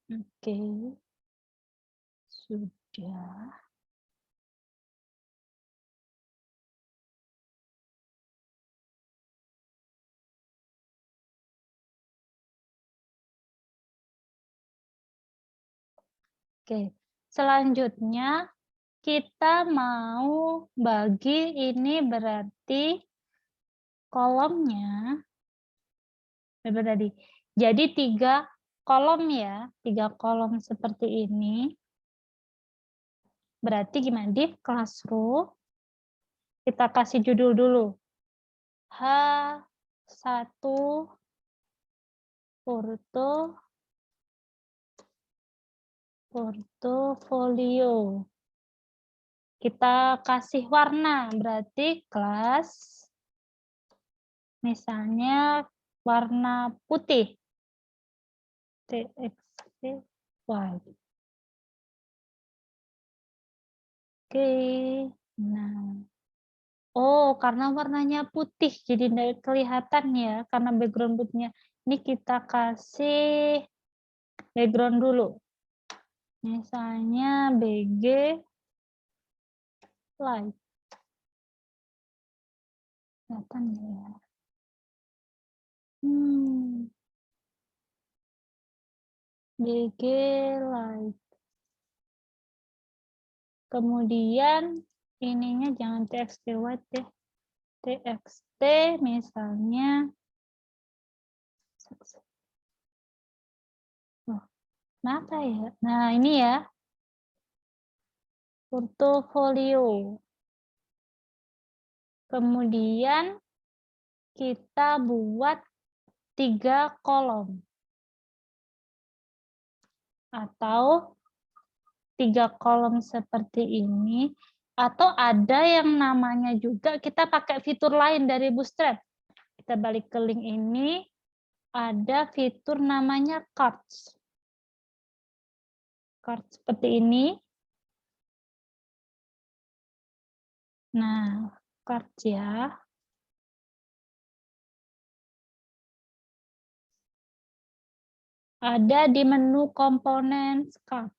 Oke. Sudah. Oke. Selanjutnya kita mau bagi ini berarti kolomnya berapa tadi? Jadi 3 kolom ya, 3 kolom seperti ini. Berarti gimana? Div Classroom, kita kasih judul dulu. H1 portofolio. Kita kasih warna, berarti kelas, misalnya warna putih. TXT white. Oke, nah. Oh, karena warnanya putih, jadi nggak kelihatan ya, karena background putihnya. Ini kita kasih background dulu. Misalnya BG light. Kelihatan ya. BG light. Kemudian ininya jangan TXT white deh. TXT misalnya. Oh, kenapa ya? Nah, ini ya. Portofolio. Kemudian kita buat 3 kolom. Atau 3 kolom seperti ini. Atau ada yang namanya juga kita pakai fitur lain dari Bootstrap. Kita balik ke link ini. Ada fitur namanya cards. Cards seperti ini. Nah, cards ya. Ada di menu komponen card.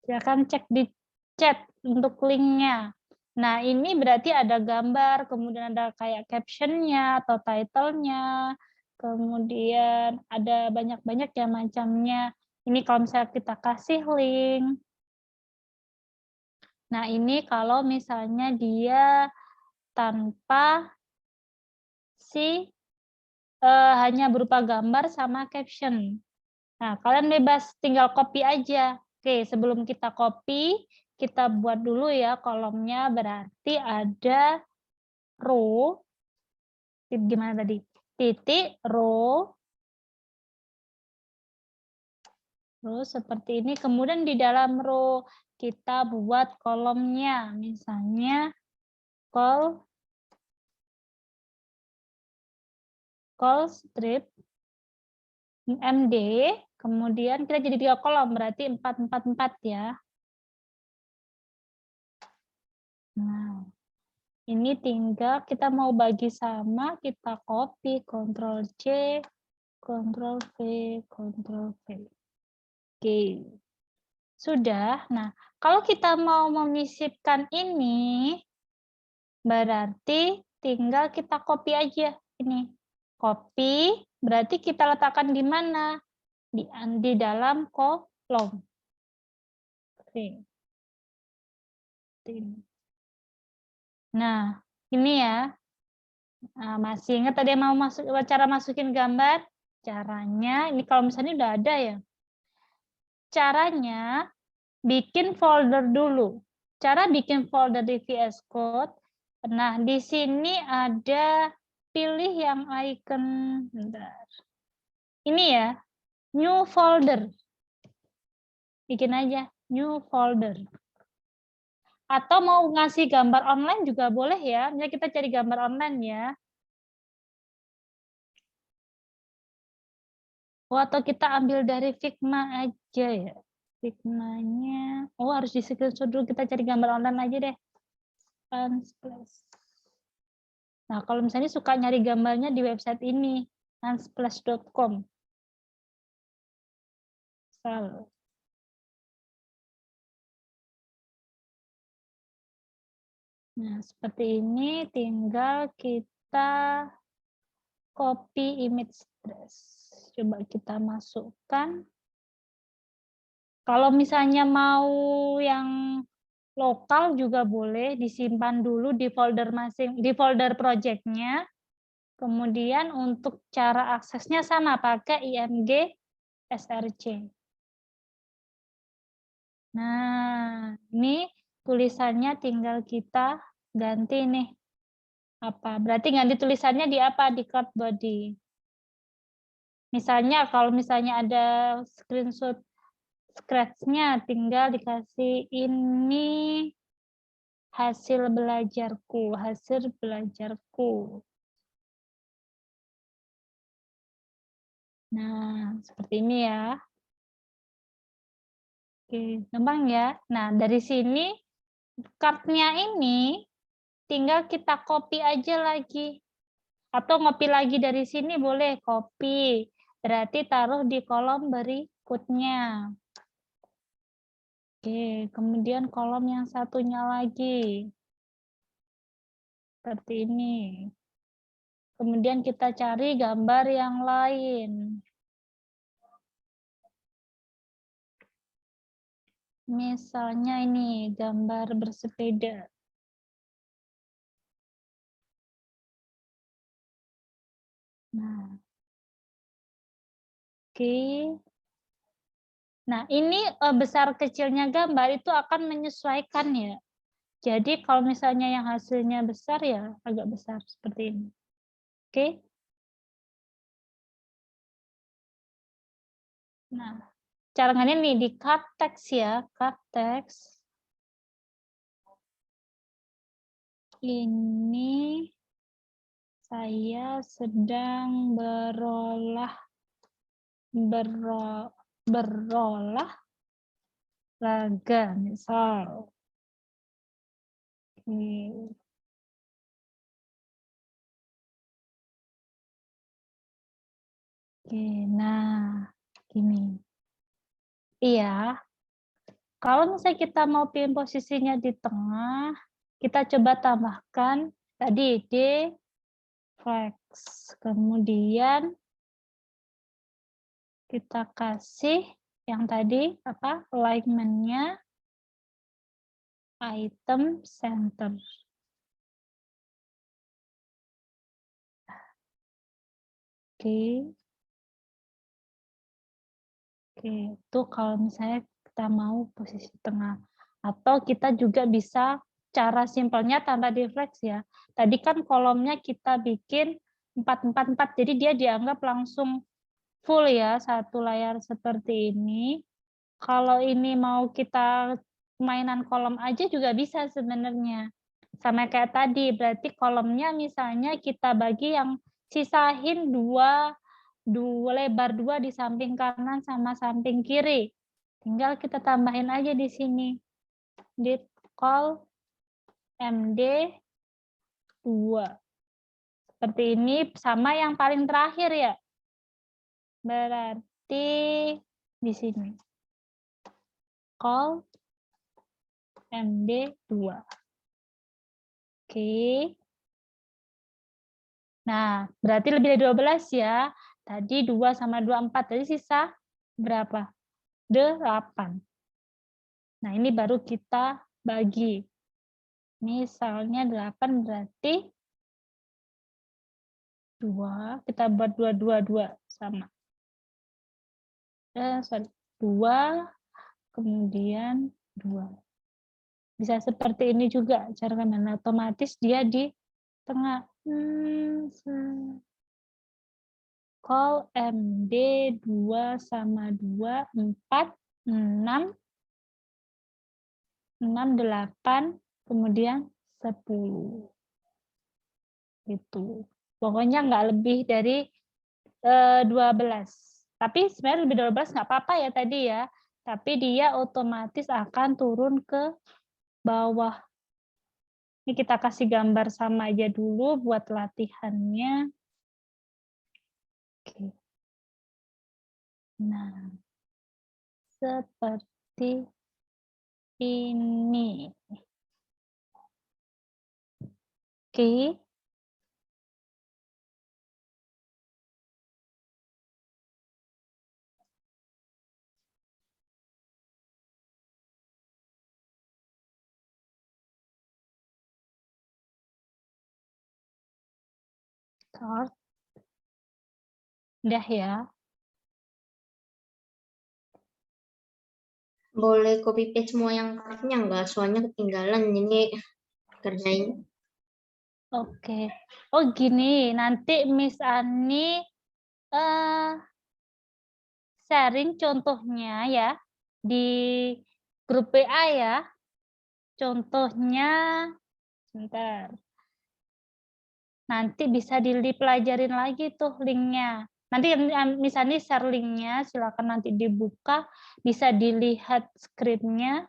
Silakan cek di chat untuk linknya. Nah, ini berarti ada gambar, kemudian ada kayak caption-nya atau title-nya, kemudian ada banyak-banyak ya macamnya. Ini kalau misalnya kita kasih link. Nah, ini kalau misalnya dia tanpa hanya berupa gambar sama caption. Nah, kalian bebas tinggal copy aja. Oke, sebelum kita copy, kita buat dulu ya kolomnya, berarti ada row, gimana tadi? Titik, row seperti ini. Kemudian di dalam row kita buat kolomnya, misalnya call strip MD, kemudian kita jadi 3 kolom, berarti 4, 4, 4 ya. Nah, ini tinggal kita mau bagi sama, kita copy, Ctrl C, Ctrl V, Ctrl V. Oke. Sudah. Nah, kalau kita mau memisipkan ini, berarti tinggal kita copy aja ini. Copy, berarti kita letakkan di mana? Di dalam kolom. Oke. Nah, ini ya. Nah, masih ingat tadi mau cara masukin gambar? Caranya, ini kalau misalnya udah ada ya. Caranya, bikin folder dulu. Cara bikin folder di VS Code. Nah, di sini ada pilih yang icon. Bentar. Ini ya, new folder. Bikin aja, new folder. Atau mau ngasih gambar online juga boleh ya. Misalnya kita cari gambar online ya. Oh, atau kita ambil dari Figma aja ya. Figma-nya. Oh, harus di screenshot dulu, kita cari gambar online aja deh. Unsplash. Nah, kalau misalnya suka nyari gambarnya di website ini, unsplash.com. misal. Nah, seperti ini tinggal kita copy image address. Coba kita masukkan. Kalau misalnya mau yang lokal juga boleh disimpan dulu di folder di folder project-nya. Kemudian untuk cara aksesnya sama, pakai IMG SRC. Nah, ini tulisannya tinggal kita ganti nih. Apa? Berarti ganti tulisannya di apa? Di card body. Misalnya kalau misalnya ada screenshot scratch-nya, tinggal dikasih ini hasil belajarku, hasil belajarku. Nah, seperti ini ya. Oke, gampang ya. Nah, dari sini card-nya ini tinggal kita copy aja lagi. Atau ngopi lagi dari sini boleh, copy. Berarti taruh di kolom berikutnya. Oke, kemudian kolom yang satunya lagi. Seperti ini. Kemudian kita cari gambar yang lain. Misalnya ini, gambar bersepeda. Nah, oke. Nah, ini besar kecilnya gambar itu akan menyesuaikan ya. Jadi kalau misalnya yang hasilnya besar ya agak besar seperti ini. Oke. Nah, caranya nih di cut text ya, cut text. Ini saya sedang berolahraga misal. Oke. Oke, nah gini. Iya, kalau misalnya kita mau pilih posisinya di tengah, kita coba tambahkan tadi D flex. Kemudian kita kasih yang tadi apa? Alignment-nya item center. Oke. Oke, itu kalau misalnya kita mau posisi tengah. Atau kita juga bisa cara simpelnya tanpa deflex ya. Tadi kan kolomnya kita bikin 4, 4, 4, jadi dia dianggap langsung full ya, satu layar seperti ini. Kalau ini mau kita mainan kolom aja juga bisa sebenarnya. Sama kayak tadi, berarti kolomnya misalnya kita bagi yang sisahin lebar 2 di samping kanan sama samping kiri. Tinggal kita tambahin aja di sini. Dit call MD 2. Seperti ini sama yang paling terakhir ya. Berarti di sini. Call MD 2. Oke. Nah, berarti lebih dari 12 ya. Tadi 2 sama 2, 4. Jadi sisa berapa? 8. Nah, ini baru kita bagi. Misalnya 8 berarti 2. Kita buat 2, 2, 2. Sama. 2, kemudian 2. Bisa seperti ini juga. Cara karena otomatis dia di tengah. Call MD 2 sama 2, 4, 6, 8, kemudian 10. Itu. Pokoknya nggak lebih dari 12. Tapi sebenarnya lebih dari 12 nggak apa-apa ya tadi ya. Tapi dia otomatis akan turun ke bawah. Ini kita kasih gambar sama aja dulu buat latihannya. Oke. Nah, seperti ini. Oke. Start. Udah ya. Boleh copy paste semua yang kartnya enggak? Soalnya ketinggalan ini kerjain. Oke. Oh gini, nanti Miss Ani sharing contohnya ya di grup WA ya. Contohnya, sebentar. Nanti bisa dipelajarin lagi tuh linknya. Nanti misalnya share linknya, silakan nanti dibuka, bisa dilihat skripnya.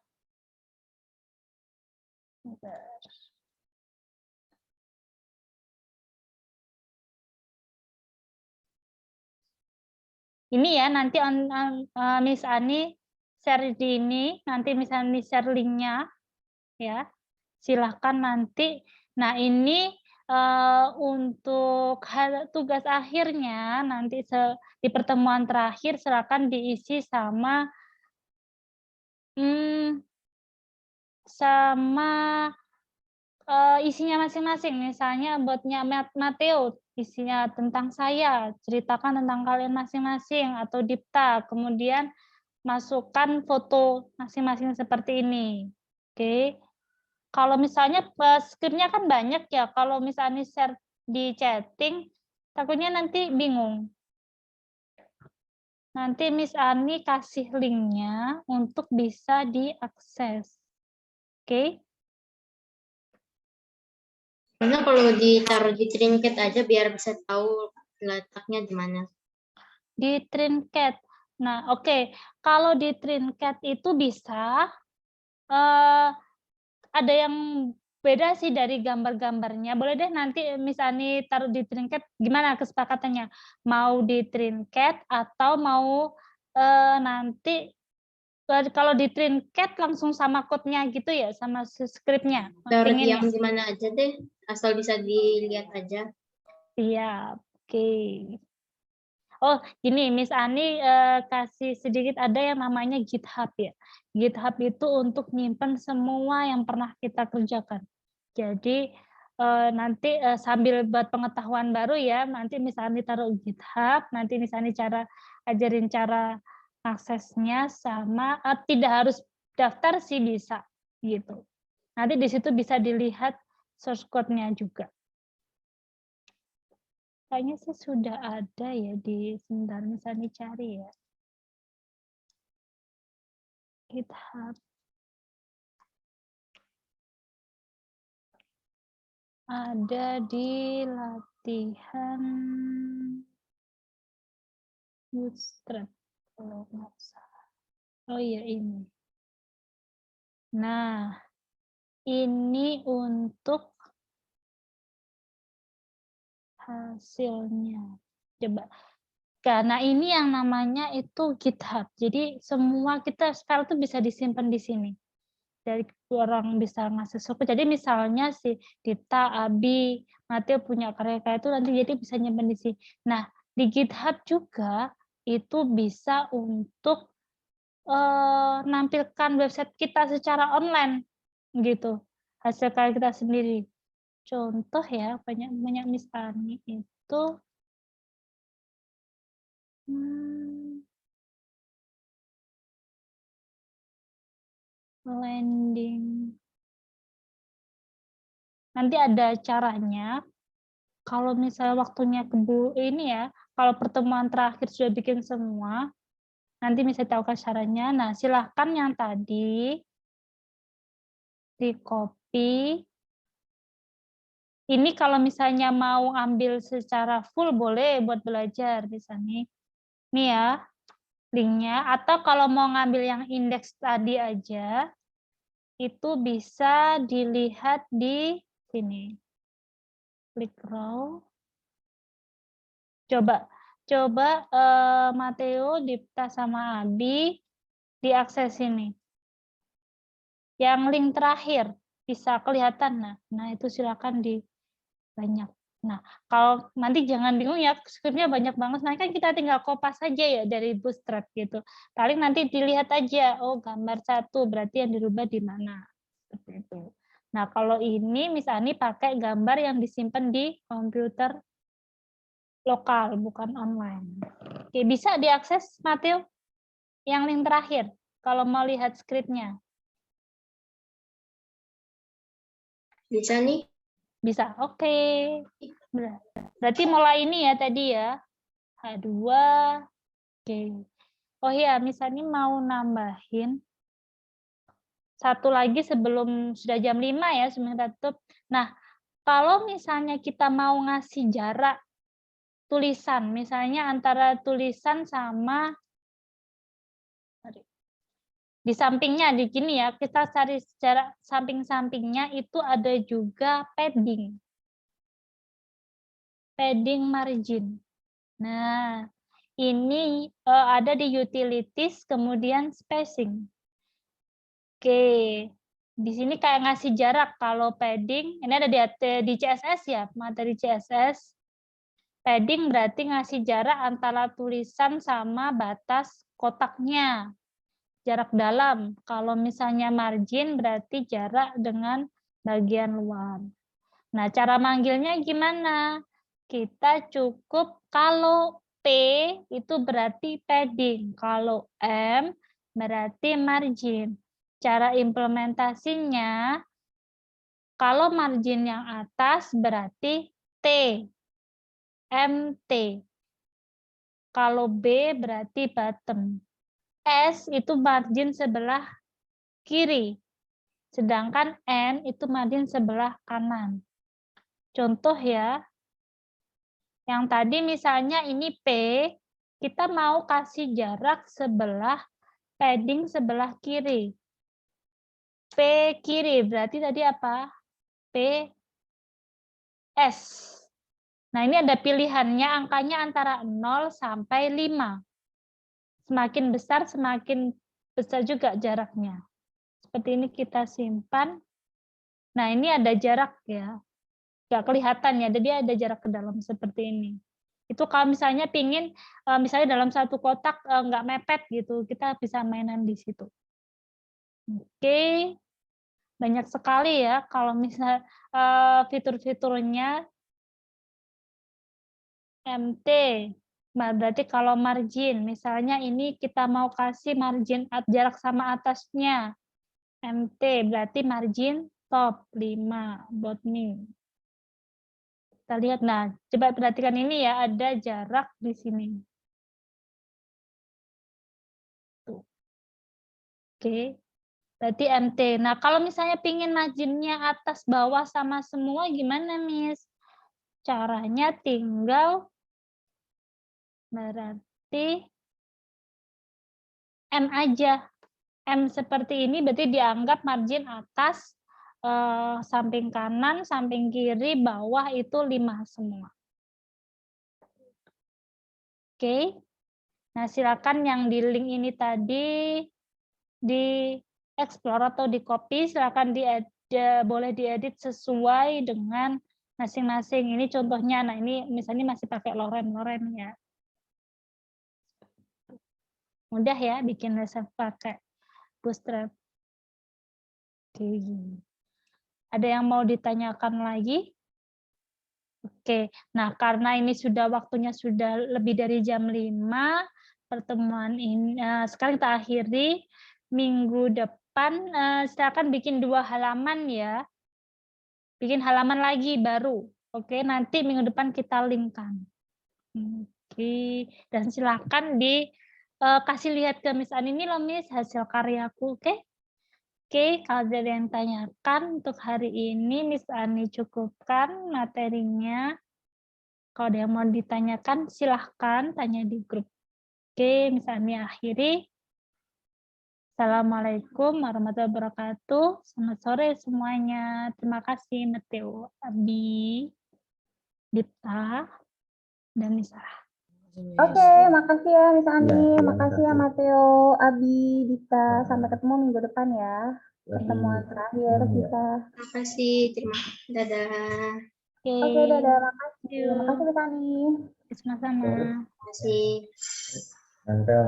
Ini ya, nanti Miss Ani share di ini, nanti misalnya share linknya, ya. Silahkan nanti. Nah ini untuk tugas akhirnya nanti di pertemuan terakhir silakan diisi sama isinya masing-masing. Misalnya buatnya Mateo, isinya tentang saya, ceritakan tentang kalian masing-masing, atau Dipta, kemudian masukkan foto masing-masing seperti ini. Oke. Kalau misalnya skripnya kan banyak ya, kalau misalnya share di chatting, takutnya nanti bingung. Nanti Miss Ani kasih linknya untuk bisa diakses. Oke? Karena kalau ditaruh di trinket aja biar bisa tahu letaknya di mana. Di Trinket. Nah, oke. Kalau di Trinket itu bisa ada yang beda sih dari gambar-gambarnya. Boleh deh nanti Miss Ani taruh di Trinket, gimana kesepakatannya? Mau di Trinket atau mau nanti kalau di Trinket langsung sama code-nya gitu ya, sama skripnya? Taruh Pengennya? yang di mana aja deh, asal bisa dilihat aja. Siap, oke. Oh, gini, Miss Ani kasih sedikit ada yang namanya GitHub ya. GitHub itu untuk nyimpen semua yang pernah kita kerjakan. Jadi nanti sambil buat pengetahuan baru ya, nanti Miss Ani taruh GitHub, nanti Miss Ani ajarin cara aksesnya sama tidak harus daftar sih bisa gitu. Nanti di situ bisa dilihat source code-nya juga. Kayaknya sih sudah ada ya di sebentar misalnya cari ya. GitHub. Ada di latihan Bootstrap kalau nggak salah. Oh iya ini. Nah, ini untuk hasilnya. Coba. Karena ini yang namanya itu GitHub. Jadi semua kita file itu bisa disimpan di sini. Dari orang bisa ngasih support. Jadi misalnya si Dita, Abi, Mateo punya karya-karya itu nanti jadi bisa nyimpan di sini. Nah, di GitHub juga itu bisa untuk nampilkan website kita secara online gitu. Hasil karya kita sendiri. Contoh ya, banyak Miss Ani itu landing. Nanti ada caranya. Kalau misalnya waktunya ini ya, kalau pertemuan terakhir sudah bikin semua, nanti bisa tahu caranya. Nah, silahkan yang tadi di-copy. Ini kalau misalnya mau ambil secara full boleh buat belajar misalnya. Nih ya, linknya. Atau kalau mau ngambil yang indeks tadi aja, itu bisa dilihat di sini. Klik raw. Coba Mateo, Dipta sama Abi diakses ini. Yang link terakhir bisa kelihatan. Nah itu silakan di banyak. Nah, kalau nanti jangan bingung ya, skripnya banyak banget. Nah, kan kita tinggal kopas saja ya dari Bootstrap gitu. Paling nanti dilihat aja, oh gambar 1 berarti yang dirubah di mana. Seperti itu. Nah, kalau ini misalnya pakai gambar yang disimpan di komputer lokal, bukan online. Oke, bisa diakses, Matthew? Yang link terakhir, kalau mau lihat skripnya. Bisa nih. Bisa, oke. Berarti mulai ini ya tadi ya. H2, oke. Oh ya, misalnya mau nambahin satu lagi sebelum sudah jam 5 ya, sebelum kita tutup. Nah, kalau misalnya kita mau ngasih jarak tulisan, misalnya antara tulisan sama di sampingnya, di gini ya, kita cari jarak samping-sampingnya itu ada juga padding. Padding margin. Nah, ini ada di utilities, kemudian spacing. Oke, di sini kayak ngasih jarak. Kalau padding, ini ada di CSS ya, materi CSS. Padding berarti ngasih jarak antara tulisan sama batas kotaknya. Jarak dalam. Kalau misalnya margin berarti jarak dengan bagian luar. Nah, cara manggilnya gimana? Kita cukup kalau P itu berarti padding, kalau M berarti margin. Cara implementasinya, kalau margin yang atas berarti T, MT. Kalau B berarti bottom. S itu margin sebelah kiri, sedangkan N itu margin sebelah kanan. Contoh ya, yang tadi misalnya ini P, kita mau kasih jarak sebelah padding sebelah kiri. P kiri, berarti tadi apa? P, S. Nah, ini ada pilihannya, angkanya antara 0 sampai 5. Semakin besar juga jaraknya. Seperti ini kita simpan. Nah, ini ada jarak ya. Nggak kelihatan ya, jadi ada jarak ke dalam seperti ini. Itu kalau misalnya pingin, misalnya dalam satu kotak nggak mepet gitu, kita bisa mainan di situ. Oke, banyak sekali ya kalau misal fitur-fiturnya. MT, berarti kalau margin, misalnya ini kita mau kasih margin jarak sama atasnya, MT berarti margin top 5 bottom. Kita lihat, nah coba perhatikan ini ya, ada jarak di sini. Tuh. Oke, berarti MT. Nah kalau misalnya pingin marginnya atas bawah sama semua gimana Miss? Caranya tinggal berarti M aja. M seperti ini berarti dianggap margin atas, samping kanan, samping kiri, bawah itu 5 semua. Oke. Nah, silakan yang di link ini tadi di explore atau di copy, silakan boleh diedit sesuai dengan masing-masing. Ini contohnya, nah ini misalnya masih pakai loren ya. Mudah ya bikin resep pakai Bootstrap. Oke. Ada yang mau ditanyakan lagi? Oke, nah karena ini waktunya sudah lebih dari jam 5, pertemuan ini sekarang kita akhiri. Minggu depan silakan bikin 2 halaman ya. Bikin halaman lagi baru. Oke, nanti minggu depan kita linkkan. Oke, dan silakan kasih lihat ke Miss Ani, ini loh Miss hasil karyaku, oke? Oke, kalau ada yang tanyakan untuk hari ini, Miss Ani cukupkan materinya. Kalau ada yang mau ditanyakan, silahkan tanya di grup. Oke, Miss Ani akhiri. Assalamualaikum warahmatullahi wabarakatuh. Selamat sore semuanya. Terima kasih, Mateo, Abi, Dipta, dan Nisa. Oke, makasih ya Miss Ani, Iya, makasih ya makasih. Matteo, Abi, Dita. Nah. Sampai ketemu minggu depan ya. Pertemuan terakhir Iya. kita. Terima kasih. Dadah. Oke. Oke, dadah, makasih. Yuk. Makasih Miss Ani. Sama-sama. Terima kasih. Nempel.